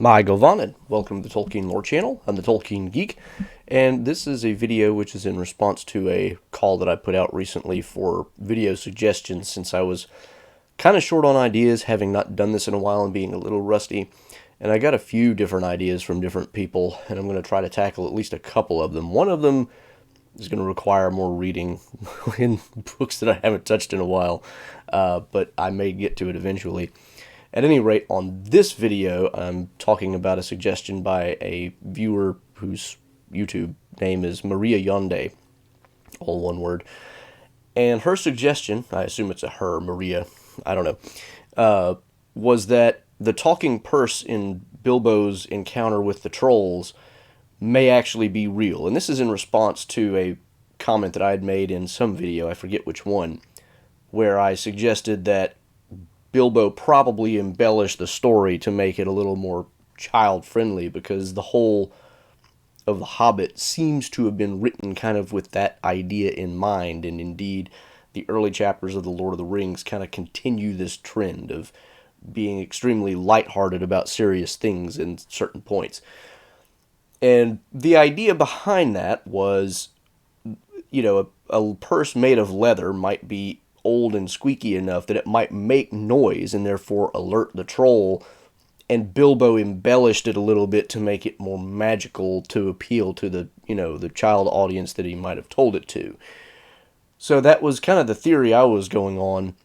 My Gondolin, welcome to the Tolkien Lore Channel. I'm the Tolkien Geek, and this is a video which is in response to a call that I put out recently for video suggestions since I was kind of short on ideas, having not done this in a while and being a little rusty. And I got a few different ideas from different people, and I'm going to try to tackle at least a couple of them. One of them is going to require more reading in books that I haven't touched in a while, but I may get to it eventually. At any rate, on this video, I'm talking about a suggestion by a viewer whose YouTube name is mariayonde, all one word. And her suggestion, I assume it's a her, Maria, I don't know, was that the talking purse in Bilbo's encounter with the trolls may actually be real. And this is in response to a comment that I had made in some video, I forget which one, where I suggested that Bilbo probably embellished the story to make it a little more child-friendly, because the whole of The Hobbit seems to have been written kind of with that idea in mind, and indeed the early chapters of The Lord of the Rings kind of continue this trend of being extremely lighthearted about serious things in certain points. And the idea behind that was, a purse made of leather might be old and squeaky enough that it might make noise and therefore alert the troll, and Bilbo embellished it a little bit to make it more magical to appeal to the child audience that he might have told it to. So that was kind of the theory I was going on.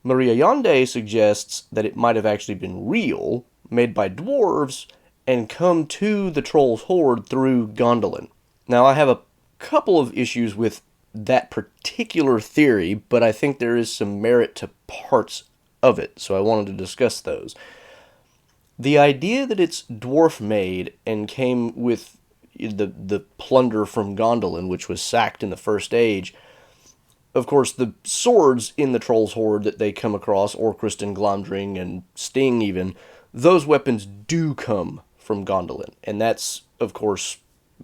Mariayonde suggests that it might have actually been real, made by dwarves, and come to the troll's hoard through Gondolin. Now, I have a couple of issues with that particular theory, but I think there is some merit to parts of it, so I wanted to discuss those. The idea that it's dwarf-made and came with the plunder from Gondolin, which was sacked in the First Age. Of course, the swords in the Troll's Hoard that they come across, Orcrist and Glamdring and Sting even, those weapons do come from Gondolin. And that's, of course,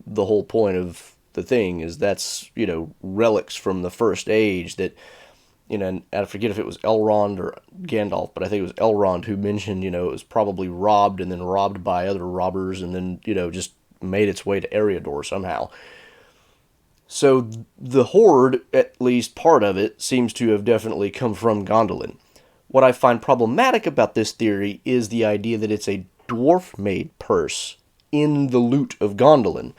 the whole point of the thing, is that's, relics from the First Age that, and I forget if it was Elrond or Gandalf, but I think it was Elrond who mentioned, it was probably robbed and then robbed by other robbers and then, just made its way to Eriador somehow. So the Hoard, at least part of it, seems to have definitely come from Gondolin. What I find problematic about this theory is the idea that it's a dwarf-made purse in the loot of Gondolin.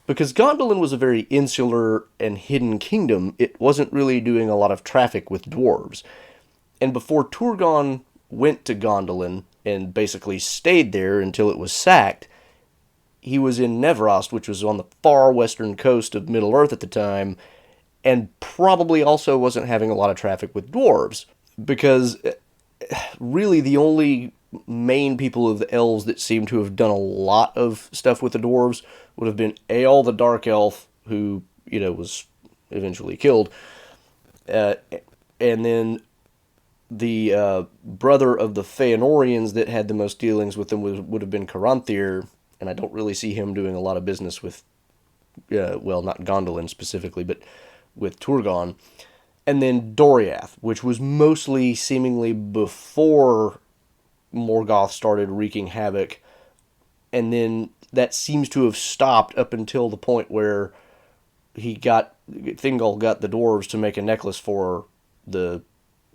Because Gondolin was a very insular and hidden kingdom, it wasn't really doing a lot of traffic with dwarves. And before Turgon went to Gondolin and basically stayed there until it was sacked, he was in Nevrost, which was on the far western coast of Middle-earth at the time, and probably also wasn't having a lot of traffic with dwarves. Because really the only main people of the elves that seem to have done a lot of stuff with the dwarves would have been Eol the Dark Elf, who, was eventually killed, and then the brother of the Feanorians that had the most dealings with them would have been Caranthir, and I don't really see him doing a lot of business with, not Gondolin specifically, but with Turgon. And then Doriath, which was mostly seemingly before Morgoth started wreaking havoc, and then that seems to have stopped up until the point where Thingol got the dwarves to make a necklace for the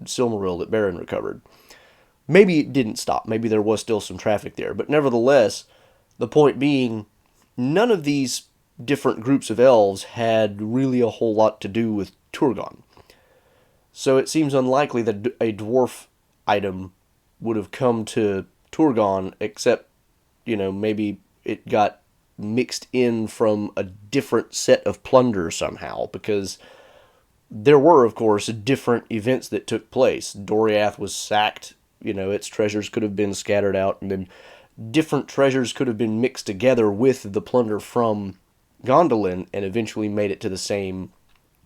Silmaril that Beren recovered. Maybe it didn't stop, maybe there was still some traffic there, but nevertheless, the point being, none of these different groups of elves had really a whole lot to do with Turgon. So it seems unlikely that a dwarf item would have come to Turgon, except, maybe it got mixed in from a different set of plunder somehow, because there were, of course, different events that took place. Doriath was sacked, its treasures could have been scattered out, and then different treasures could have been mixed together with the plunder from Gondolin and eventually made it to the same.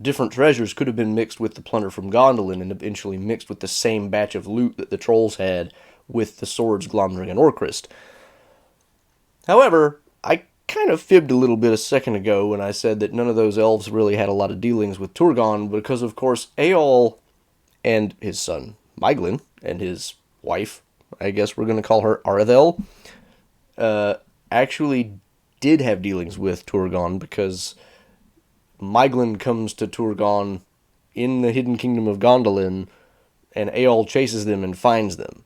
Different treasures could have been mixed with the plunder from Gondolin and eventually mixed with the same batch of loot that the trolls had with the swords Glamdring and Orcrist. However, I kind of fibbed a little bit a second ago when I said that none of those elves really had a lot of dealings with Turgon, because of course Eol and his son Maeglin and his wife, I guess we're going to call her Arathel, actually did have dealings with Turgon, because Miglin comes to Turgon in the hidden kingdom of Gondolin, and Eol chases them and finds them.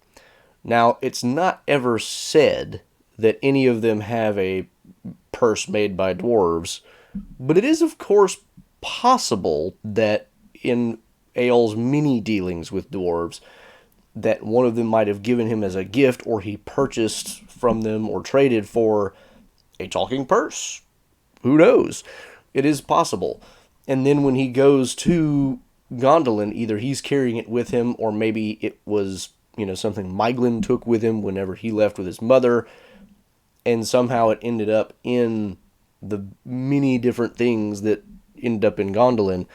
Now, it's not ever said that any of them have a purse made by dwarves, but it is, of course, possible that in Eol's many dealings with dwarves, that one of them might have given him as a gift, or he purchased from them or traded for a talking purse. Who knows? It is possible. And then when he goes to Gondolin, either he's carrying it with him, or maybe it was, something Miglin took with him whenever he left with his mother, and somehow it ended up in the many different things that ended up in Gondolin,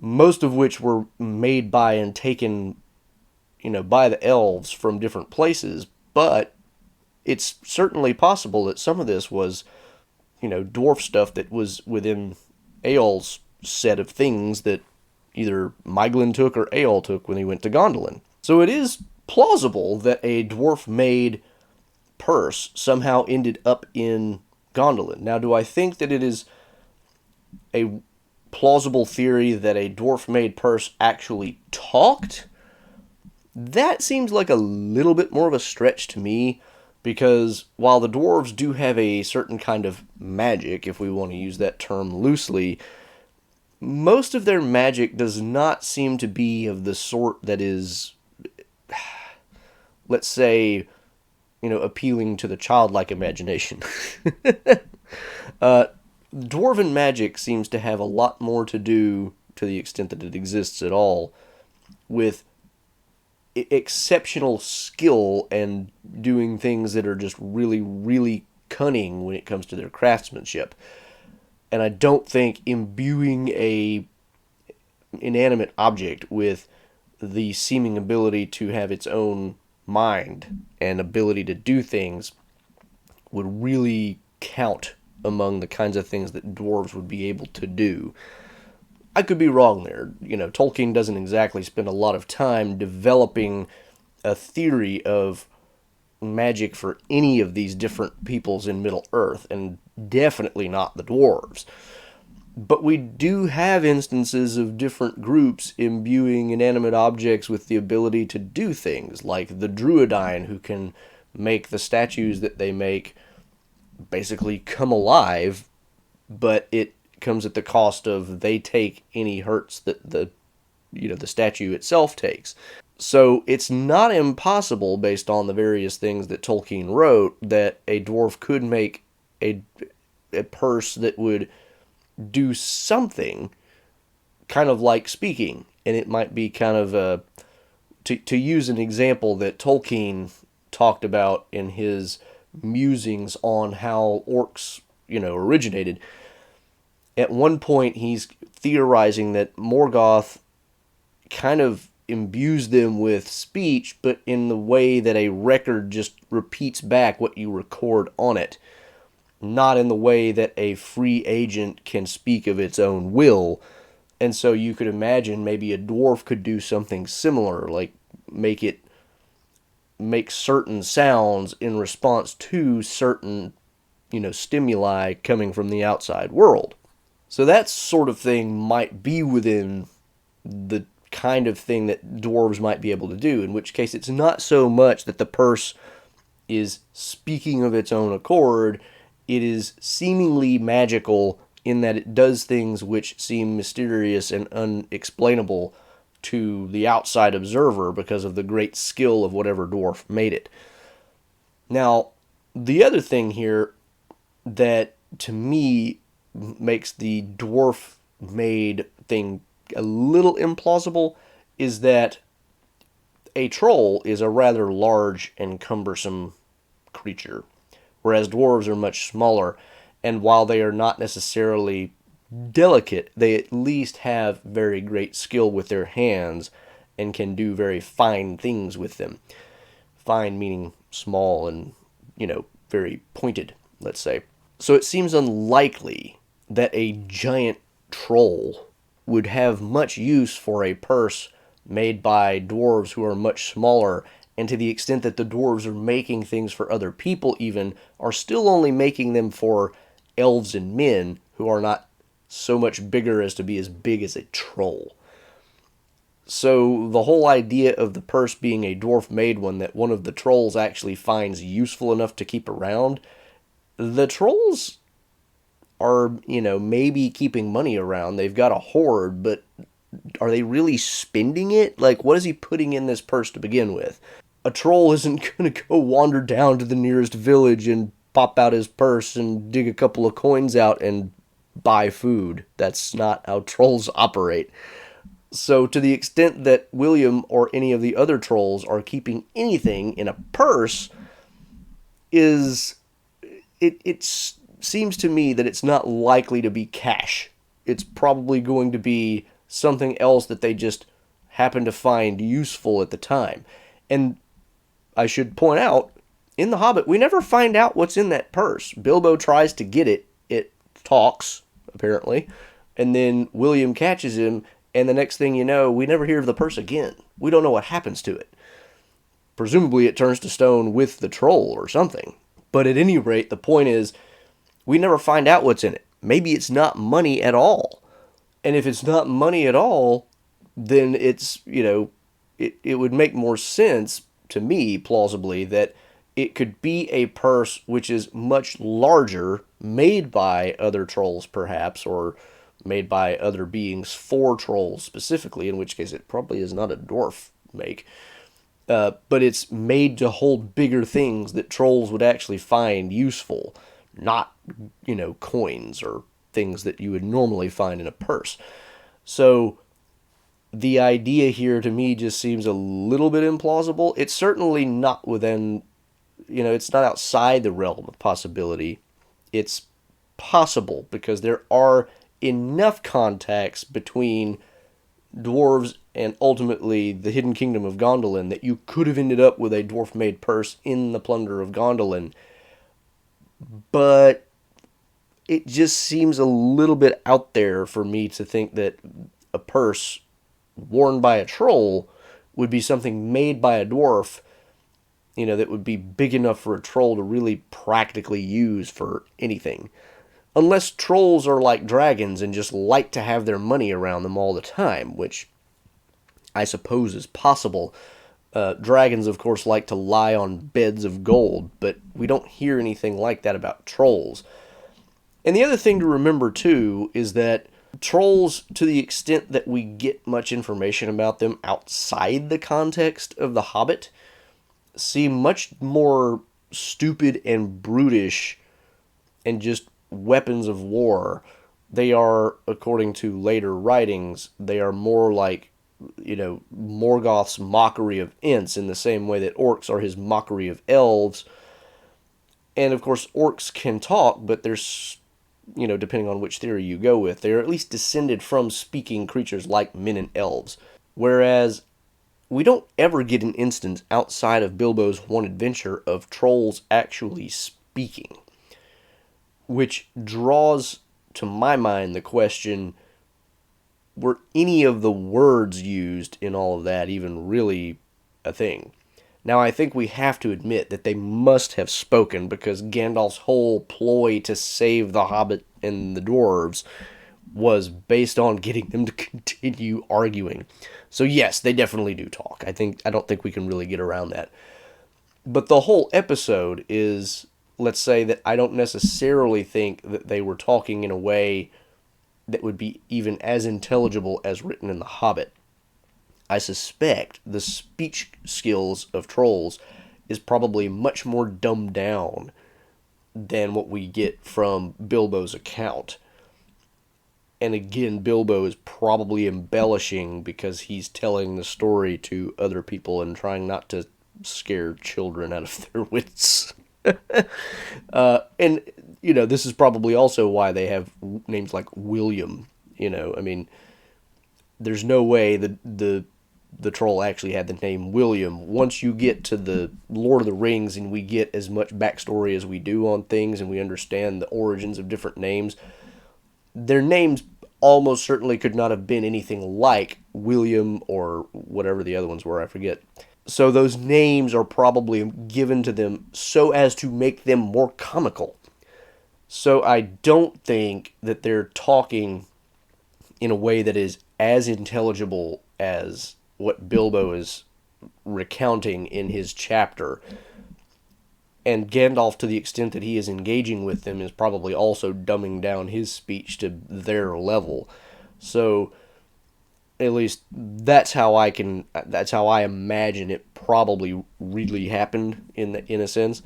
most of which were made by and taken, by the elves from different places. But it's certainly possible that some of this was, dwarf stuff that was within Eol's set of things that either Miglin took or Eol took when he went to Gondolin. So it is plausible that a dwarf-made purse somehow ended up in Gondolin. Now, do I think that it is a plausible theory that a dwarf-made purse actually talked? That seems like a little bit more of a stretch to me, because while the dwarves do have a certain kind of magic, if we want to use that term loosely, most of their magic does not seem to be of the sort that is, let's say, appealing to the childlike imagination. Dwarven magic seems to have a lot more to do, to the extent that it exists at all, with exceptional skill and doing things that are just really, really cunning when it comes to their craftsmanship. And I don't think imbuing a inanimate object with the seeming ability to have its own mind and ability to do things would really count among the kinds of things that dwarves would be able to do. I could be wrong there. Tolkien doesn't exactly spend a lot of time developing a theory of magic for any of these different peoples in Middle-earth, and definitely not the dwarves. But we do have instances of different groups imbuing inanimate objects with the ability to do things, like the Druidine, who can make the statues that they make basically come alive, but it comes at the cost of they take any hurts that the statue itself takes. So it's not impossible, based on the various things that Tolkien wrote, that a dwarf could make a purse that would do something kind of like speaking. And it might be kind of to use an example that Tolkien talked about in his musings on how orcs, originated. At one point, he's theorizing that Morgoth kind of imbues them with speech, but in the way that a record just repeats back what you record on it, not in the way that a free agent can speak of its own will. And so you could imagine maybe a dwarf could do something similar, like make certain sounds in response to certain, stimuli coming from the outside world. So that sort of thing might be within the kind of thing that dwarves might be able to do, in which case it's not so much that the purse is speaking of its own accord, it is seemingly magical in that it does things which seem mysterious and unexplainable to the outside observer because of the great skill of whatever dwarf made it. Now, the other thing here that to me makes the dwarf-made thing a little implausible is that a troll is a rather large and cumbersome creature, whereas dwarves are much smaller, and while they are not necessarily delicate, they at least have very great skill with their hands and can do very fine things with them. Fine meaning small and, very pointed, let's say. So it seems unlikely that a giant troll would have much use for a purse made by dwarves who are much smaller and to the extent that the dwarves are making things for other people even, are still only making them for elves and men who are not so much bigger as to be as big as a troll. So the whole idea of the purse being a dwarf-made one that one of the trolls actually finds useful enough to keep around, the trolls are, maybe keeping money around. They've got a hoard, but are they really spending it? Like, what is he putting in this purse to begin with? A troll isn't going to go wander down to the nearest village and pop out his purse and dig a couple of coins out and buy food. That's not how trolls operate. So to the extent that William or any of the other trolls are keeping anything in a purse, it seems to me that it's not likely to be cash. It's probably going to be something else that they just happen to find useful at the time. And I should point out, in The Hobbit, we never find out what's in that purse. Bilbo tries to get it. It talks, apparently. And then William catches him, and the next thing you know, we never hear of the purse again. We don't know what happens to it. Presumably it turns to stone with the troll or something. But at any rate, the point is, we never find out what's in it. Maybe it's not money at all. And if it's not money at all, then it's, it would make more sense to me, plausibly, that it could be a purse which is much larger, made by other trolls perhaps, or made by other beings for trolls specifically, in which case it probably is not a dwarf make. But it's made to hold bigger things that trolls would actually find useful, not, coins or things that you would normally find in a purse. So the idea here to me just seems a little bit implausible. It's certainly not within, it's not outside the realm of possibility. It's possible because there are enough contacts between dwarves and ultimately the hidden kingdom of Gondolin that you could have ended up with a dwarf-made purse in the plunder of Gondolin. But it just seems a little bit out there for me to think that a purse worn by a troll would be something made by a dwarf, that would be big enough for a troll to really practically use for anything. Unless trolls are like dragons and just like to have their money around them all the time, which I suppose is possible. Dragons, of course, like to lie on beds of gold, but we don't hear anything like that about trolls. And the other thing to remember, too, is that trolls, to the extent that we get much information about them outside the context of The Hobbit, seem much more stupid and brutish and just weapons of war. They are, according to later writings, they are more like, Morgoth's mockery of Ents in the same way that orcs are his mockery of elves. And of course, orcs can talk, but there's, depending on which theory you go with, they're at least descended from speaking creatures like men and elves. Whereas we don't ever get an instance outside of Bilbo's one adventure of trolls actually speaking. Which draws, to my mind, the question, were any of the words used in all of that even really a thing? Now, I think we have to admit that they must have spoken because Gandalf's whole ploy to save the Hobbit and the dwarves was based on getting them to continue arguing. So yes, they definitely do talk. I don't think we can really get around that. But the whole episode is, let's say that I don't necessarily think that they were talking in a way that would be even as intelligible as written in The Hobbit. I suspect the speech skills of trolls is probably much more dumbed down than what we get from Bilbo's account. And again, Bilbo is probably embellishing because he's telling the story to other people and trying not to scare children out of their wits. And, this is probably also why they have names like William. There's no way the troll actually had the name William. Once you get to the Lord of the Rings and we get as much backstory as we do on things and we understand the origins of different names, their names almost certainly could not have been anything like William or whatever the other ones were, I forget. So those names are probably given to them so as to make them more comical. So I don't think that they're talking in a way that is as intelligible as what Bilbo is recounting in his chapter. And Gandalf, to the extent that he is engaging with them, is probably also dumbing down his speech to their level. So at least that's how I imagine it probably really happened in a sense.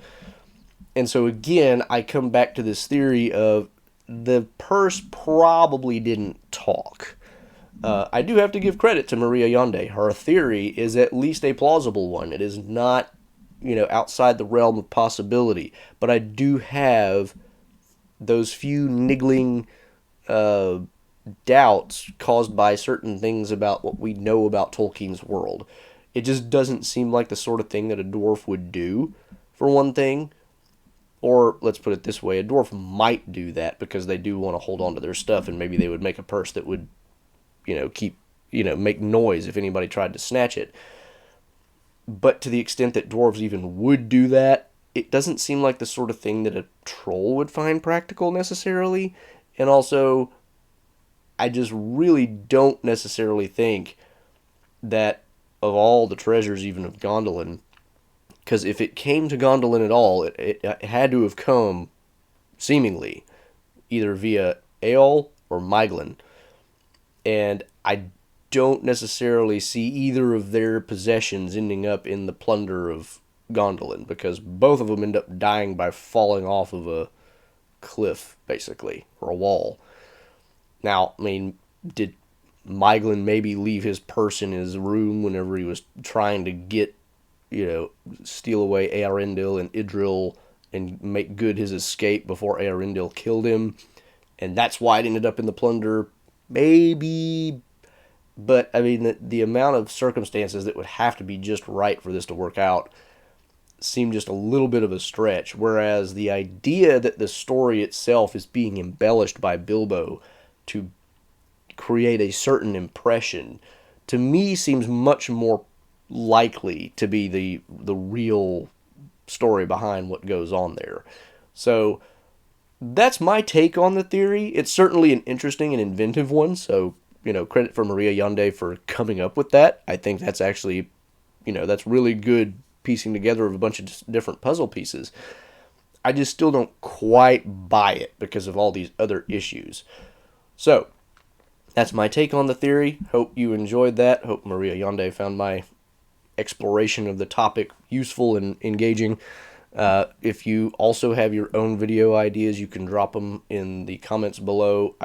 And so again, I come back to this theory of the purse probably didn't talk. I do have to give credit to mariayonde. Her theory is at least a plausible one. It is not, outside the realm of possibility. But I do have those few niggling doubts caused by certain things about what we know about Tolkien's world. It just doesn't seem like the sort of thing that a dwarf would do, for one thing. Or, let's put it this way, a dwarf might do that because they do want to hold on to their stuff, and maybe they would make a purse that would, make noise if anybody tried to snatch it. But to the extent that dwarves even would do that, it doesn't seem like the sort of thing that a troll would find practical necessarily. And also, I just really don't necessarily think that of all the treasures, even of Gondolin, because if it came to Gondolin at all, it had to have come, seemingly, either via Eol or Maeglin. And I don't necessarily see either of their possessions ending up in the plunder of Gondolin, because both of them end up dying by falling off of a cliff, basically, or a wall. Now, I mean, did Maeglin maybe leave his purse in his room whenever he was trying to get steal away Eärendil and Idril and make good his escape before Eärendil killed him? And that's why it ended up in the plunder? Maybe. But, I mean, the amount of circumstances that would have to be just right for this to work out seem just a little bit of a stretch. Whereas the idea that the story itself is being embellished by Bilbo to create a certain impression, to me seems much more likely to be the real story behind what goes on there. So that's my take on the theory. It's certainly an interesting and inventive one, so credit for mariayonde for coming up with that. I think that's actually that's really good piecing together of a bunch of different puzzle pieces. I just still don't quite buy it because of all these other issues. So that's my take on the theory. Hope you enjoyed that. Hope mariayonde found my exploration of the topic useful and engaging. If you also have your own video ideas, you can drop them in the comments below.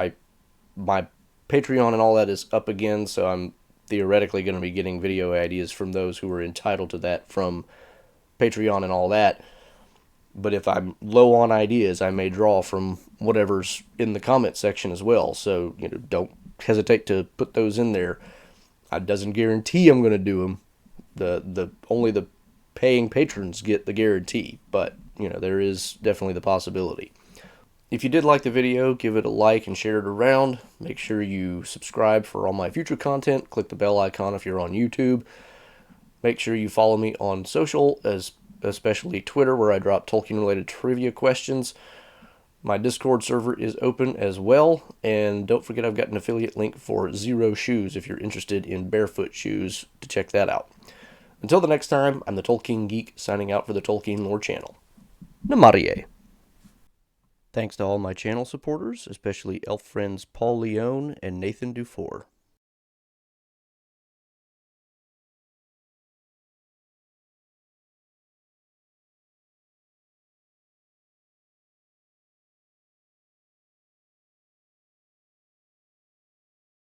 My Patreon and all that is up again, so I'm theoretically going to be getting video ideas from those who are entitled to that from Patreon and all that. But if I'm low on ideas, I may draw from whatever's in the comment section as well. So, don't hesitate to put those in there. It doesn't guarantee I'm going to do them. Only the paying patrons get the guarantee, but there is definitely the possibility. If you did like the video, give it a like and share it around. Make sure you subscribe for all my future content. Click the bell icon if you're on YouTube. Make sure you follow me on social, especially Twitter, where I drop Tolkien-related trivia questions. My Discord server is open as well, and don't forget I've got an affiliate link for Zero Shoes if you're interested in barefoot shoes to check that out. Until the next time, I'm the Tolkien Geek, signing out for the Tolkien Lore channel. Namarie. Thanks to all my channel supporters, especially elf friends Paul Leone and Nathan Dufour.